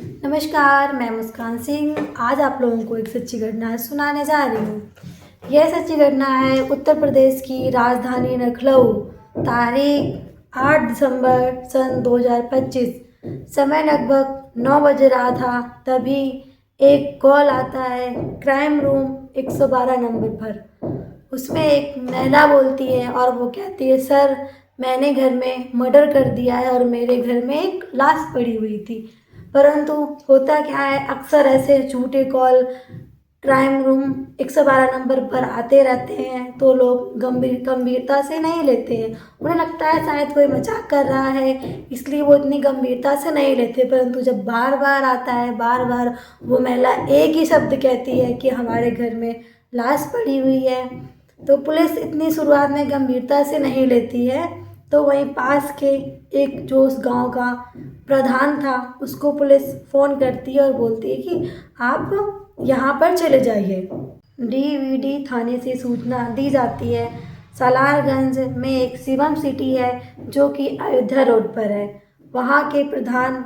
नमस्कार, मैं मुस्कान सिंह आज आप लोगों को एक सच्ची घटना सुनाने जा रही हूँ। यह सच्ची घटना है उत्तर प्रदेश की राजधानी लखनऊ। तारीख 8 दिसंबर सन 2025। समय लगभग 9 बज रहा था। तभी एक कॉल आता है क्राइम रूम 112 नंबर पर। उसमें एक महिला बोलती है और वो कहती है, सर मैंने घर में मर्डर कर दिया है और मेरे घर में एक लाश पड़ी हुई थी। परंतु होता क्या है, अक्सर ऐसे झूठे कॉल क्राइम रूम 112 नंबर पर आते रहते हैं तो लोग गंभीरता से नहीं लेते हैं। उन्हें लगता है शायद कोई मजाक कर रहा है, इसलिए वो इतनी गंभीरता से नहीं लेते। परंतु जब बार बार आता है, बार बार वो महिला एक ही शब्द कहती है कि हमारे घर में लाश पड़ी हुई है, तो पुलिस इतनी शुरुआत में गंभीरता से नहीं लेती है। तो वहीं पास के एक जो उस गांव का प्रधान था उसको पुलिस फ़ोन करती है और बोलती है कि आप यहाँ पर चले जाइए। डीवीडी थाने से सूचना दी जाती है। सालारगंज में एक शिवम सिटी है जो कि अयोध्या रोड पर है। वहाँ के प्रधान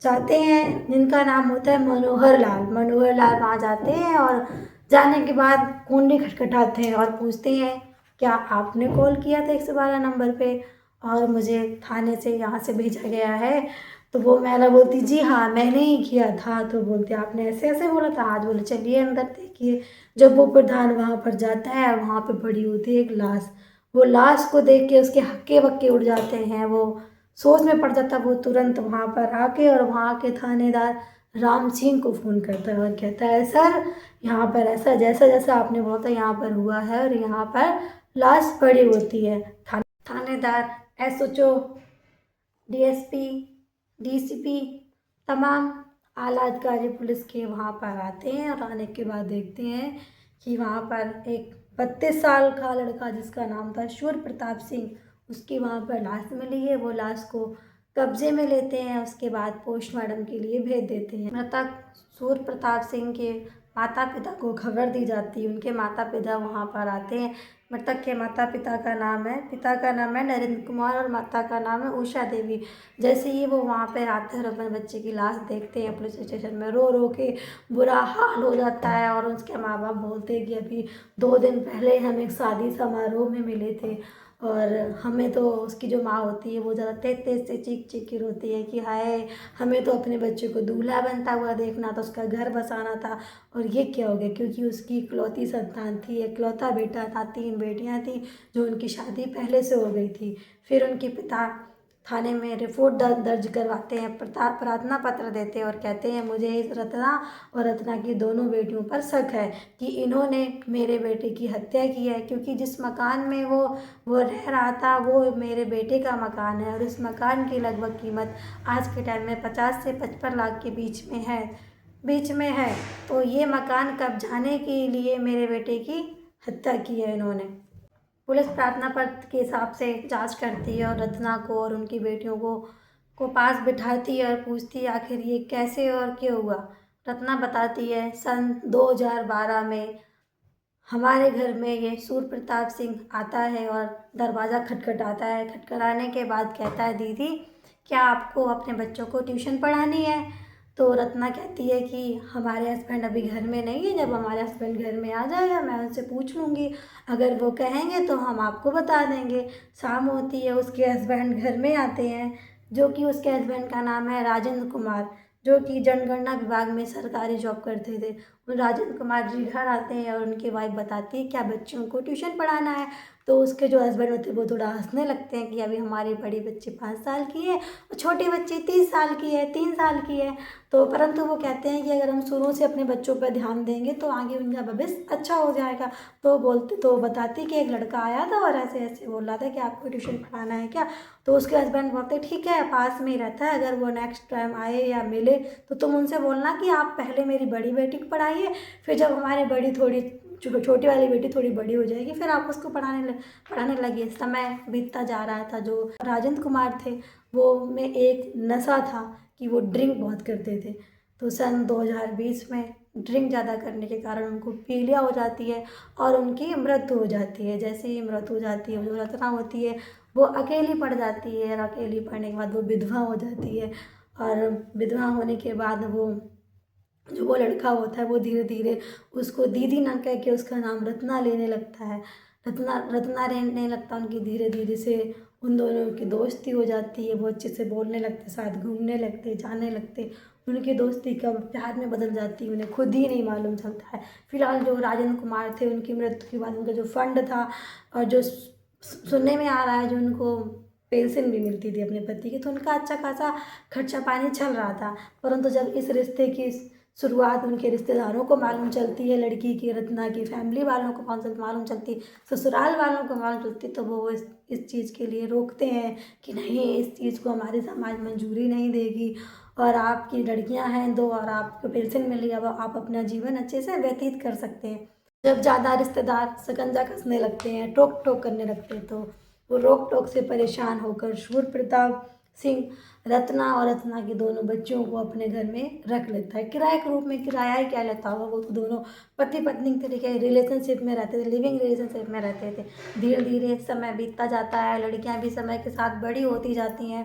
जाते हैं जिनका नाम होता है मनोहर लाल। मनोहर लाल वहाँ जाते हैं और जाने के बाद कुंडी खटखटाते हैं और पूछते हैं, क्या आपने कॉल किया था 112 नंबर पे और मुझे थाने से यहाँ से भेजा गया है? तो वो महिला बोलती, जी हाँ मैंने ही किया था। तो बोलते, आपने ऐसे ऐसे बोला था? आज बोले चलिए अंदर देखिए। जब वो प्रधान वहाँ पर जाता है, वहाँ पे पड़ी होती है एक लाश। वो लाश को देख के उसके हक्के बक्के उड़ जाते हैं। वो सोच में पड़ जाता है। वो तुरंत वहाँ पर आके और वहाँ के थानेदार राम सिंह को फ़ोन करता है और कहता है, सर यहाँ पर ऐसा जैसा जैसा आपने बोला था यहाँ पर हुआ है और यहाँ पर लाश पड़ी होती है। थानेदार, एसएचओ, डीएसपी, डीसीपी, तमाम आला अधिकारी पुलिस के वहाँ पर आते हैं और आने के बाद देखते हैं कि वहाँ पर एक 32 साल का लड़का जिसका नाम था सूर्य प्रताप सिंह, उसकी वहाँ पर लाश मिली है। वो लाश को कब्जे में लेते हैं, उसके बाद पोस्टमार्टम के लिए भेज देते हैं। मृतक सूर्य प्रताप सिंह के माता पिता को खबर दी जाती है। उनके माता पिता वहाँ पर आते हैं। मृतक के पिता का नाम है नरेंद्र कुमार और माता का नाम है उषा देवी। जैसे ही वो वहाँ पर आते हैं और अपने बच्चे की लाश देखते हैं, पुलिस स्टेशन में रो रो के बुरा हाल हो जाता है और उसके माँ बाप बोलते हैं कि अभी 2 दिन पहले हम एक शादी समारोह में मिले थे और हमें तो उसकी जो माँ होती है वो ज़्यादा तेज तेज से चीख चीख के रोती है कि हाय, हमें तो अपने बच्चे को दूल्हा बनता हुआ देखना था, उसका घर बसाना था और ये क्या हो गया। क्योंकि उसकी इकलौती संतान थी, इकलौता बेटा था, 3 बेटियां थी जो उनकी शादी पहले से हो गई थी। फिर उनके पिता थाने में रिपोर्ट दर्ज करवाते हैं, प्रार्थना पत्र देते हैं और कहते हैं, मुझे इस रत्ना और रत्ना की दोनों बेटियों पर शक है कि इन्होंने मेरे बेटे की हत्या की है। क्योंकि जिस मकान में वो रह रहा था वो मेरे बेटे का मकान है और इस मकान की लगभग कीमत आज के टाइम में 50 से 55 लाख के बीच में है। तो ये मकान कब्जाने के लिए मेरे बेटे की हत्या की है इन्होंने। पुलिस प्रार्थना पत्र के हिसाब से जांच करती है और रत्ना को और उनकी बेटियों को पास बिठाती है और पूछती है आखिर ये कैसे और क्यों हुआ। रत्ना बताती है, सन 2012 में हमारे घर में ये सूर्य प्रताप सिंह आता है और दरवाज़ा खटखटाता है। खटखटाने के बाद कहता है, दीदी क्या आपको अपने बच्चों को ट्यूशन पढ़ानी है? तो रत्ना कहती है कि हमारे हस्बैंड अभी घर में नहीं है, जब हमारे हस्बैंड घर में आ जाएगा मैं उनसे पूछ लूँगी, अगर वो कहेंगे तो हम आपको बता देंगे। शाम होती है, उसके हस्बैंड घर में आते हैं, जो कि उसके हस्बैंड का नाम है राजेंद्र कुमार, जो कि जनगणना विभाग में सरकारी जॉब करते थे। राजेंद्र कुमार जी घर आते हैं और उनकी वाइफ बताती है क्या बच्चों को ट्यूशन पढ़ाना है। तो उसके जो हस्बैंड होते हैं वो थोड़ा हंसने लगते हैं कि अभी हमारी बड़ी बच्ची 5 साल की है और छोटी बच्ची 30 साल की है, 3 साल की है। तो परंतु वो कहते हैं कि अगर हम शुरू से अपने बच्चों पर ध्यान देंगे तो आगे उनका भविष्य अच्छा हो जाएगा। तो बताती कि एक लड़का आया था और ऐसे ऐसे बोल रहा था कि आपको ट्यूशन पढ़ाना है क्या। तो उसके हस्बैंड बोलते ठीक है, पास में ही रहता है, अगर वो नेक्स्ट टाइम आए या मिले तो तुम उनसे बोलना कि आप पहले मेरी बड़ी बेटी को पढ़ाइए, फिर जब हमारी बड़ी थोड़ी छोटी वाली बेटी थोड़ी बड़ी हो जाएगी फिर आप उसको पढ़ाने लगी। समय बीतता जा रहा था। जो राजेंद्र कुमार थे वो में एक नशा था कि वो ड्रिंक बहुत करते थे। तो सन 2020 में ड्रिंक ज़्यादा करने के कारण उनको पीलिया हो जाती है और उनकी मृत्यु हो जाती है। जैसे ही मृत्यु हो जाती है, जो रचना होती है वो अकेली पड़ जाती है और अकेली पड़ने के बाद वो विधवा हो जाती है और विधवा होने के बाद वो लड़का होता है वो धीरे धीरे उसको दीदी ना कह के उसका नाम रत्ना लेने लगता है। रत्ना रत्ना लेने लगता है। उनकी धीरे धीरे से उन दोनों की दोस्ती हो जाती है। वो अच्छे से बोलने लगते, साथ घूमने लगते, जाने लगते। उनकी दोस्ती कब प्यार में बदल जाती है उन्हें खुद ही नहीं मालूम चलता है। फिलहाल जो राजेंद्र कुमार थे उनकी मृत्यु के बाद उनका जो फंड था और जो सुनने में आ रहा है जो उनको पेंशन भी मिलती थी अपने पति की, तो उनका अच्छा खासा खर्चा पानी चल रहा था। परंतु जब इस रिश्ते की शुरुआत उनके रिश्तेदारों को मालूम चलती है, लड़की की रत्ना की फैमिली वालों को मालूम चलती, ससुराल वालों को मालूम चलती, तो वो इस चीज़ के लिए रोकते हैं कि नहीं, इस चीज़ को हमारे समाज मंजूरी नहीं देगी और आपकी लड़कियां हैं दो और आपको पेंशन मिल रही है, अब आप अपना जीवन अच्छे से व्यतीत कर सकते हैं। जब ज़्यादा रिश्तेदार शिकंजा कसने लगते हैं, टोक टोक करने लगते हैं, तो वो रोक टोक से परेशान होकर शूर प्रताप सिंह रत्ना और रत्ना के दोनों बच्चों को अपने घर में रख लेता है। किराए के रूप में, किराया ही क्या लेता होगा, वो तो दोनों पति पत्नी के तरीके रिलेशनशिप में रहते थे, लिविंग रिलेशनशिप में रहते थे। धीरे धीरे समय बीतता जाता है, लड़कियां भी समय के साथ बड़ी होती जाती हैं।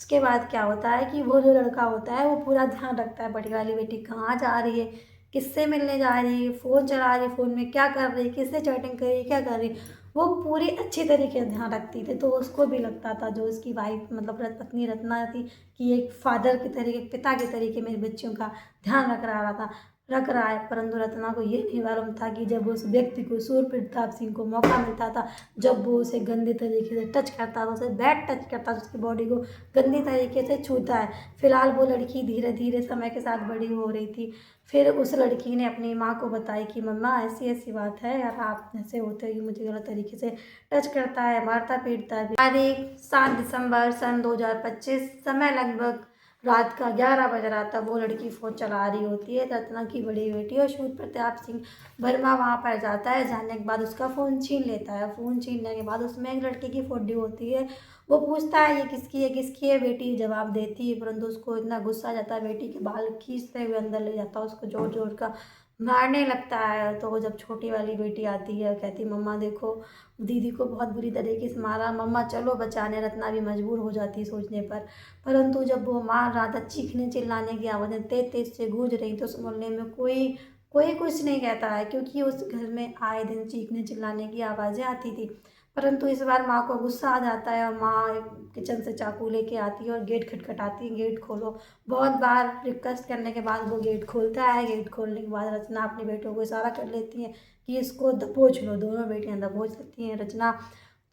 उसके बाद क्या होता है कि वो जो लड़का होता है वो पूरा ध्यान रखता है बड़ी वाली बेटी कहाँ जा रही है, किससे मिलने जा रही है, फ़ोन चला रही है, फ़ोन में क्या कर रही है, किससे चैटिंग कर रही है, क्या कर रही है। वो पूरी अच्छी तरीके से ध्यान रखती थी। तो उसको भी लगता था, जो उसकी वाइफ मतलब पत्नी रत्ना थी, कि एक फादर के तरीके, पिता के तरीके मेरे बच्चियों का ध्यान रख रहा है। परंतु रत्ना को ये नहीं मालूम था कि जब उस व्यक्ति को, सूर्य प्रताप सिंह को मौका मिलता था, जब वो उसे गंदे तरीके से टच करता था, उसे बैड टच करता था, उसकी बॉडी को गंदी तरीके से छूता है। फिलहाल वो लड़की धीरे धीरे समय के साथ बड़ी हो रही थी। फिर उस लड़की ने अपनी माँ को बताई कि मम्मा ऐसी ऐसी बात है यार, आप ऐसे होते हैं कि मुझे गलत तरीके से टच करता है, मारता पीटता है। तारीख 7 दिसंबर सन 2025, समय लगभग रात का 11 बज रहा था। वो लड़की फ़ोन चला रही होती है। रत्ना की बड़ी बेटी और शूर प्रताप सिंह वर्मा वहाँ पर जाता है। जाने के बाद उसका फ़ोन छीन लेता है। फ़ोन छीनने के बाद उसमें एक लड़के की फोटो होती है। वो पूछता है ये किसकी है बेटी, जवाब देती है। परंतु उसको इतना गुस्सा आ जाता है, बेटी के बाल खींचते हुए अंदर ले जाता है, उसको जोर जोर का मारने लगता है। तो वो जब छोटी वाली बेटी आती है, कहती मम्मा देखो दीदी को बहुत बुरी तरीके से मारा, मम्मा चलो बचाने। रत्ना भी मजबूर हो जाती है सोचने पर। परंतु जब वो मार रहा था, चीखने चिल्लाने की आवाज़ें तेज तेज से गूंज रही, तो उस मोहल्ले में कोई कोई कुछ नहीं कहता है, क्योंकि उस घर में आए दिन चीखने चिल्लाने की आवाज़ें आती थी। परंतु इस बार माँ को गुस्सा आ जाता है और माँ किचन से चाकू लेके आती है और गेट खटखटाती है, गेट खोलो। बहुत बार रिक्वेस्ट करने के बाद वो गेट खोलता है। गेट खोलने के बाद रचना अपने बेटों को इशारा कर लेती है कि इसको दबोच लो। दोनों बेटियां दबोच लेती हैं। रचना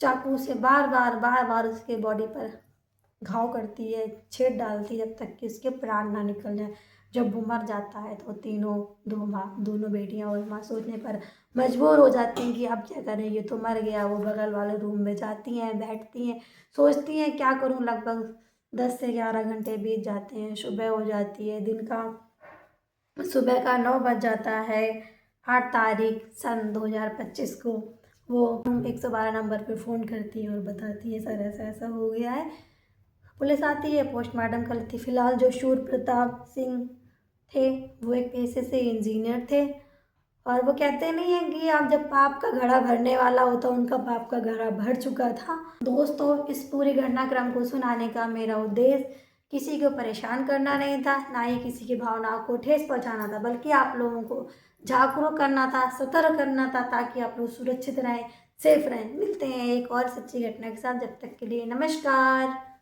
चाकू से बार बार उसके बॉडी पर घाव करती है, छेद डालती है, जब तक कि उसके प्राण ना निकल जाए। जब वो मर जाता है तो दोनों बेटियां और माँ सोचने पर मजबूर हो जाती हैं कि अब क्या करें, ये तो मर गया। वो बगल वाले रूम में जाती हैं, बैठती हैं, सोचती हैं क्या करूं। लगभग 10 से 11 घंटे बीत जाते हैं। सुबह हो जाती है, सुबह का 9 बज जाता है। 8 तारीख सन 2025 को वो 112 नंबर पे फ़ोन करती है और बताती है सर ऐसा ऐसा हो गया है। पुलिस आती है, पोस्टमार्टम कर लेती है। फिलहाल जो शूर प्रताप सिंह थे वो एक पेशे से इंजीनियर थे और वो कहते नहीं है कि आप जब पाप का घड़ा भरने वाला होता, उनका पाप का घड़ा भर चुका था। दोस्तों, इस पूरे घटनाक्रम को सुनाने का मेरा उद्देश्य किसी को परेशान करना नहीं था, ना ही किसी की भावनाओं को ठेस पहुंचाना था, बल्कि आप लोगों को जागरूक करना था, सतर्क करना था, ताकि आप लोग सुरक्षित रहें, सेफ रहें। मिलते हैं एक और सच्ची घटना के साथ, जब तक के लिए नमस्कार।